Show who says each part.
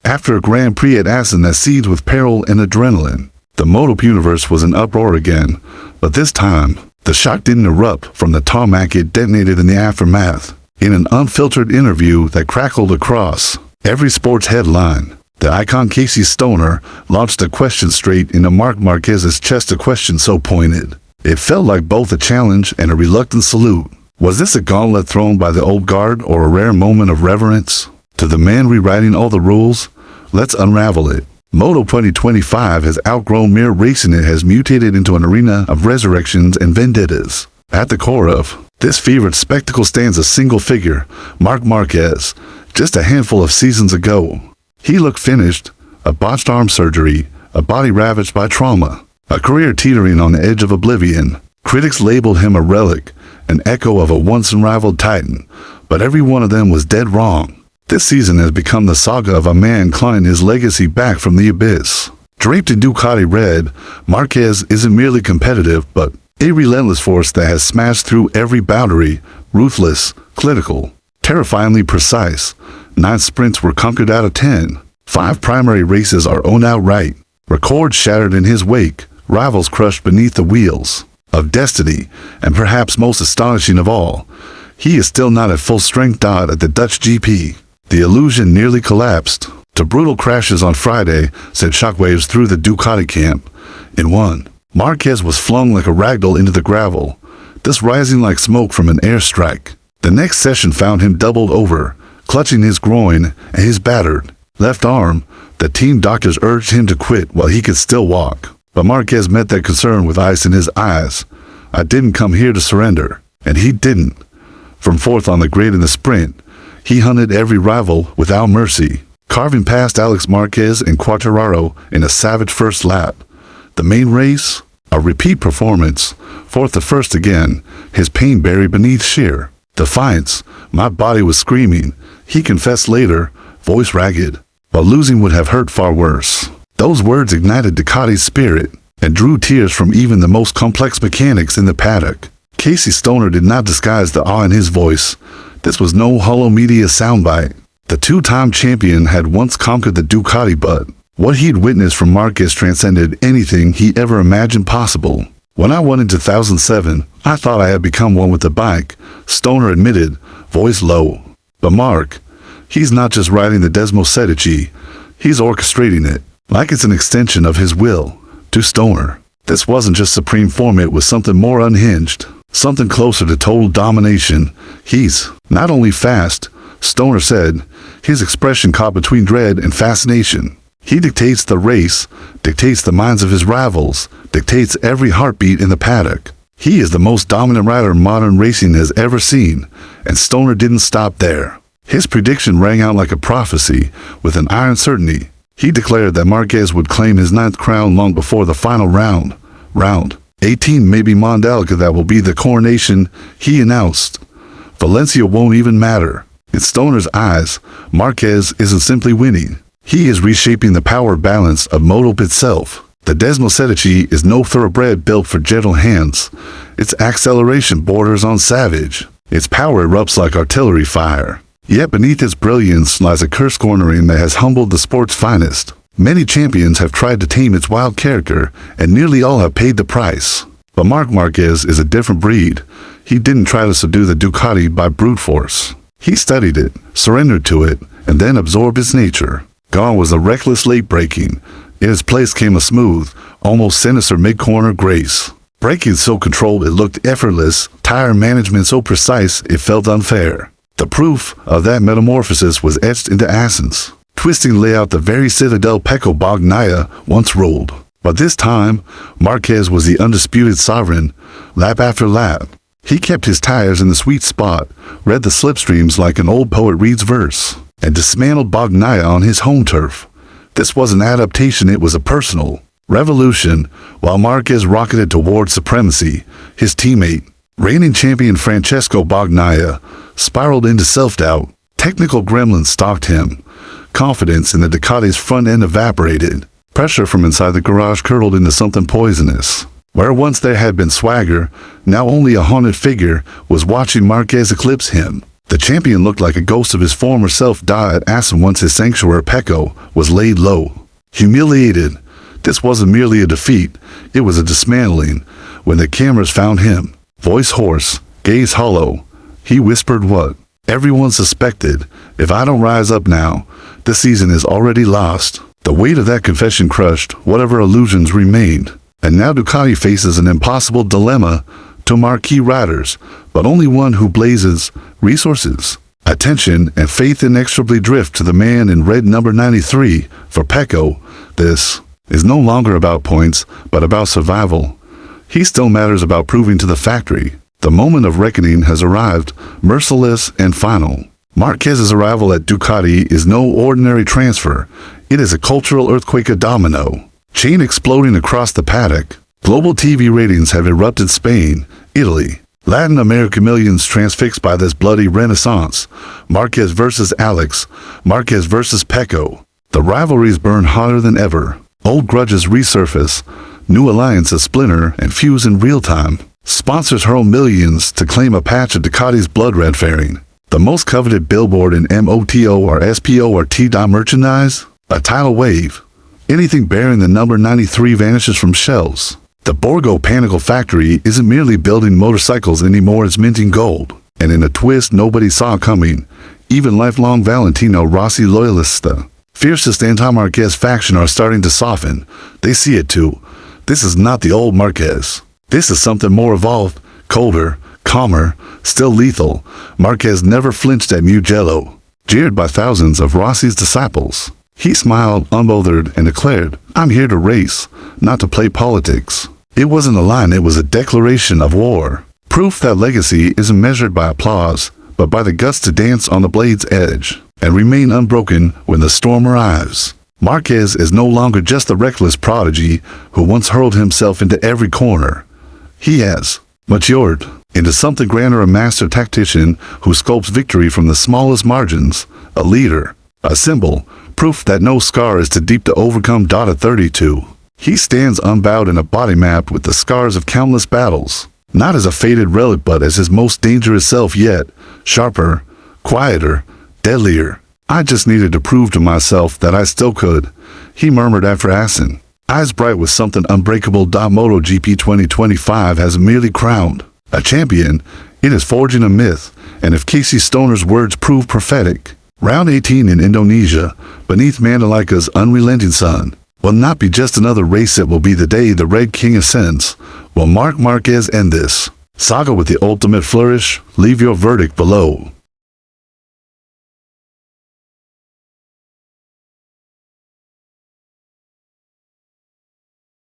Speaker 1: After a Grand Prix at Assen that seethed with peril and adrenaline, the MotoGP universe was in uproar again, but this time, the shock didn't erupt from the tarmac, it detonated in the aftermath. In an unfiltered interview that crackled across every sports headline, the icon Casey Stoner launched a question straight into Marc Marquez's chest, a question so pointed, it felt like both a challenge and a reluctant salute. Was this a gauntlet thrown by the old guard or a rare moment of reverence? To the man rewriting all the rules, let's unravel it. Moto 2025 has outgrown mere racing. It has mutated into an arena of resurrections and vendettas. At the core of this fevered spectacle stands a single figure, Marc Marquez. Just a handful of seasons ago, he looked finished, a botched arm surgery, a body ravaged by trauma, a career teetering on the edge of oblivion. Critics labeled him a relic, an echo of a once unraveled titan, but every one of them was dead wrong. This season has become the saga of a man clawing his legacy back from the abyss. Draped in Ducati red, Marquez isn't merely competitive, but a relentless force that has smashed through every boundary, ruthless, clinical, terrifyingly precise. 9 sprints were conquered out of 10. 5 primary races are owned outright. Records shattered in his wake, rivals crushed beneath the wheels of destiny, and perhaps most astonishing of all, he is still not at full strength at the Dutch GP. The illusion nearly collapsed. To brutal crashes on Friday sent shockwaves through the Ducati camp. In one, Marquez was flung like a ragdoll into the gravel, this rising like smoke from an airstrike. The next session found him doubled over, clutching his groin and his battered left arm. The team doctors urged him to quit while he could still walk. But Marquez met that concern with ice in his eyes. I didn't come here to surrender. And he didn't. From fourth on the grid in the sprint, he hunted every rival without mercy, carving past Alex Marquez and Quartararo in a savage first lap. The main race, a repeat performance, fourth to first again, his pain buried beneath sheer defiance. My body was screaming, he confessed later, voice ragged, but losing would have hurt far worse. Those words ignited Ducati's spirit and drew tears from even the most complex mechanics in the paddock. Casey Stoner did not disguise the awe in his voice. This was no hollow media soundbite. The two-time champion had once conquered the Ducati, but what he'd witnessed from Marquez transcended anything he ever imagined possible. When I won in 2007, I thought I had become one with the bike, Stoner admitted, voice low. But Marc, he's not just riding the Desmo Sedici, he's orchestrating it, like it's an extension of his will. To Stoner, this wasn't just supreme form, it was something more unhinged. Something closer to total domination. He's not only fast, Stoner said, his expression caught between dread and fascination. He dictates the race, dictates the minds of his rivals, dictates every heartbeat in the paddock. He is the most dominant rider modern racing has ever seen, and Stoner didn't stop there. His prediction rang out like a prophecy, with an iron certainty. He declared that Marquez would claim his 9th crown long before the final round. Round 18 may be Mondelica, that will be the coronation, he announced. Valencia won't even matter. In Stoner's eyes, Marquez isn't simply winning. He is reshaping the power balance of MotoGP itself. The Desmo Sedici is no thoroughbred built for gentle hands. Its acceleration borders on savage. Its power erupts like artillery fire. Yet beneath its brilliance lies a curse cornering that has humbled the sport's finest. Many champions have tried to tame its wild character, and nearly all have paid the price. But Marc Marquez is a different breed. He didn't try to subdue the Ducati by brute force. He studied it, surrendered to it, and then absorbed its nature. Gone was the reckless late braking. In its place came a smooth, almost sinister mid-corner grace. Braking so controlled it looked effortless, tire management so precise it felt unfair. The proof of that metamorphosis was etched into Assen's twisting layout, the very citadel Pecco Bagnaia once ruled. But this time, Marquez was the undisputed sovereign, lap after lap. He kept his tires in the sweet spot, read the slipstreams like an old poet reads verse, and dismantled Bagnaia on his home turf. This was an adaptation, it was a personal revolution. While Marquez rocketed toward supremacy, his teammate, reigning champion Francesco Bagnaia, spiraled into self-doubt. Technical gremlins stalked him. Confidence in the Ducati's front end evaporated. Pressure from inside the garage curdled into something poisonous. Where once there had been swagger, now only a haunted figure was watching Marquez eclipse him. The champion looked like a ghost of his former self died at Assen once his sanctuary Pecco was laid low. Humiliated, this wasn't merely a defeat, it was a dismantling. When the cameras found him, voice hoarse, gaze hollow, he whispered what everyone suspected: if I don't rise up now, this season is already lost. The weight of that confession crushed whatever illusions remained. And now Ducati faces an impossible dilemma to marquee riders, but only one who blazes resources, attention, and faith inexorably drift to the man in red number 93. For Pecco, this is no longer about points, but about survival. He still matters about proving to the factory. The moment of reckoning has arrived, merciless and final. Marquez's arrival at Ducati is no ordinary transfer. It is a cultural earthquake, a domino chain exploding across the paddock. Global TV ratings have erupted. Spain, Italy, Latin America, millions transfixed by this bloody renaissance. Marquez versus Alex, Marquez versus Pecco. The rivalries burn hotter than ever. Old grudges resurface, new alliances splinter and fuse in real time. Sponsors hurl millions to claim a patch of Ducati's blood red fairing. The most coveted billboard in MOTO or SPO or T-Dot merchandise, a tidal wave. Anything bearing the number 93 vanishes from shelves. The Borgo Panicle factory isn't merely building motorcycles anymore, it's minting gold. And in a twist nobody saw coming, even lifelong Valentino Rossi loyalists, the fiercest anti-Marquez faction, are starting to soften. They see it too. This is not the old Marquez. This is something more evolved, colder, calmer, still lethal. Marquez never flinched at Mugello, jeered by thousands of Rossi's disciples. He smiled, unbothered, and declared, "I'm here to race, not to play politics." It wasn't a line, it was a declaration of war. Proof that legacy isn't measured by applause, but by the guts to dance on the blade's edge and remain unbroken when the storm arrives. Marquez is no longer just the reckless prodigy who once hurled himself into every corner. He has matured into something grander, a master tactician who sculpts victory from the smallest margins, a leader, a symbol, proof that no scar is too deep to overcome. At 32, he stands unbowed in a body mapped with the scars of countless battles, not as a faded relic but as his most dangerous self yet, sharper, quieter, deadlier. "I just needed to prove to myself that I still could," he murmured after Assen, eyes bright with something unbreakable. MotoGP 2025 has merely crowned a champion, it is forging a myth, and if Casey Stoner's words prove prophetic, Round 18 in Indonesia, beneath Mandalika's unrelenting sun, will not be just another race, it will be the day the Red King ascends. Will Marc Marquez end this saga with the ultimate flourish? Leave your verdict below.